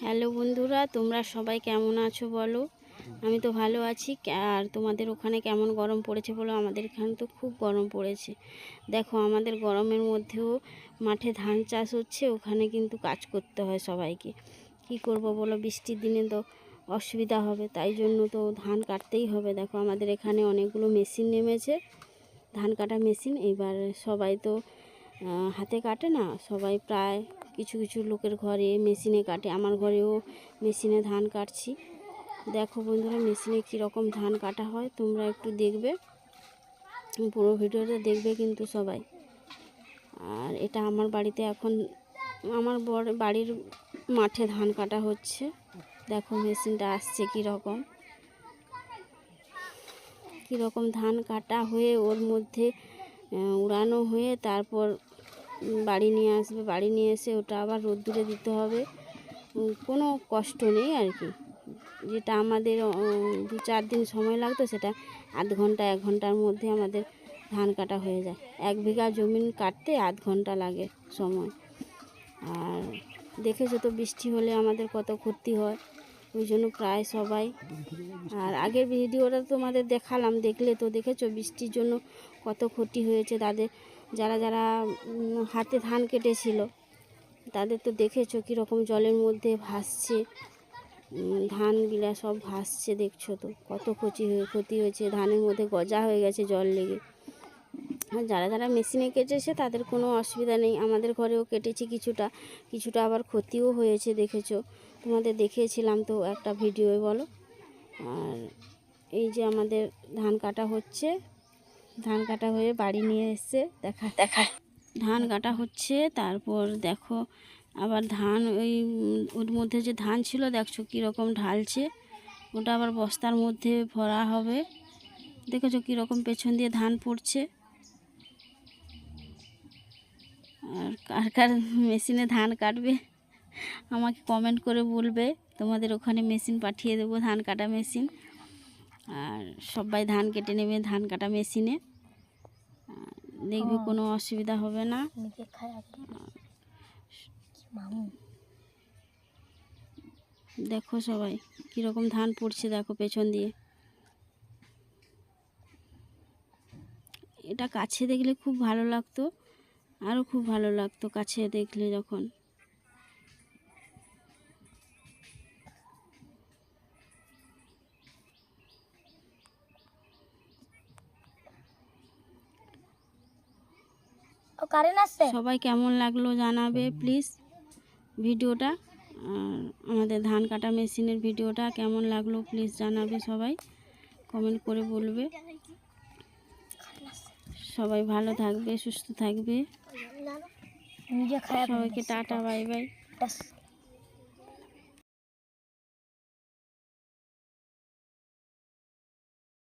Hello বন্ধুরা, তোমরা সবাই কেমন আছো বলো? আমি তো ভালো আছি। আর তোমাদের ওখানে কেমন গরম পড়েছে বলো? আমাদের এখানে তো খুব গরম পড়েছে। দেখো, আমাদের গরমের মধ্যেও মাঠে ধান চাষ হচ্ছে, ওখানে কিন্তু কাজ করতে হয় সবাইকে। কি করব বলো, বৃষ্টির দিনে তো অসুবিধা হবে, তাই জন্য তো ধান কাটতেই হবে। দেখো, আমাদের এখানে অনেকগুলো মেশিন নেমেছে, ধান কাটা মেশিন। এবার সবাই তো হাতে কাটে না, সবাই প্রায় কিছু কিছু লোকের ঘরে মেশিনে কাটে। আমার ঘরেও মেশিনে ধান কাটছি। দেখো বন্ধুরা, মেশিনে কীরকম ধান কাটা হয় তোমরা একটু দেখবে, পুরো ভিডিওটা দেখবে কিন্তু সবাই। আর এটা আমার বাড়িতে এখন আমার বাড়ির মাঠে ধান কাটা হচ্ছে। দেখো মেশিনটা আসছে কীরকম ধান কাটা হয়ে ওর মধ্যে উড়ানো হয়ে তারপর বাড়ি নিয়ে আসবে। বাড়ি নিয়ে এসে ওটা আবার রোদ্দুরে দিতে হবে। কোনো কষ্ট নেই আর কি। যেটা আমাদের 2-4 দিন সময় লাগতো, সেটা আধ ঘন্টা 1 ঘন্টার মধ্যে আমাদের ধান কাটা হয়ে যায়। 1 বিঘা জমি কাটতে আধ ঘন্টা লাগে সময়। আর দেখেছো তো, বৃষ্টি হলে আমাদের কত ক্ষতি হয়, ওই জন্য প্রায় সবাই। আর আগের ভিডিওটা তোমাদের দেখালাম, দেখলে তো, দেখেছো বৃষ্টির জন্য কত ক্ষতি হয়েছে তাদের। যারা যারা হাতে ধান কেটেছিল তাদের তো দেখেছো কীরকম জলের মধ্যে ভাসছে, ধানগুলা সব ভাসছে। দেখছো তো কত ক্ষতি হয়েছে, ধানের মধ্যে গজা হয়ে গেছে জল লেগে। আর যারা যারা মেশিনে কেটেছে তাদের কোনো অসুবিধা নেই। আমাদের ঘরেও কেটেছি কিছুটা আবার ক্ষতিও হয়েছে, দেখেছো, তোমাদের দেখিয়েছিলাম তো একটা ভিডিও বলো। আর এই যে আমাদের ধান কাটা হচ্ছে, ধান কাটা হয়ে বাড়ি নিয়ে এসছে। দেখা ধান কাটা হচ্ছে, তারপর দেখো আবার ধান ওর মধ্যে যে ধান ছিল দেখছো কীরকম ঢালছে, ওটা আবার বস্তার মধ্যে ভরা হবে। দেখেছো কীরকম পেছন দিয়ে ধান পড়ছে। আর কার কার মেশিনে ধান কাটবে আমাকে কমেন্ট করে বলবে, তোমাদের ওখানে মেশিন পাঠিয়ে দেবো, ধান কাটা মেশিন। আর সবাই ধান কেটে নেবে ধান কাটা মেশিনে, দেখবে কোনো অসুবিধা হবে না। দেখো সবাই কীরকম ধান পড়ছে, দেখো পেছন দিয়ে। এটা কাছে দেখলে খুব ভালো লাগতো, আরও খুব ভালো লাগতো কাছে দেখলে যখন। সবাই কেমন লাগলো জানাবে প্লিজ ভিডিওটা। আর আমাদের ধান কাটা মেশিনের ভিডিওটা কেমন লাগলো প্লিজ জানাবে, সবাই কমেন্ট করে বলবে। সবাই ভালো থাকবে, সুস্থ থাকবে। সবাইকে টাটা, বাই বাই।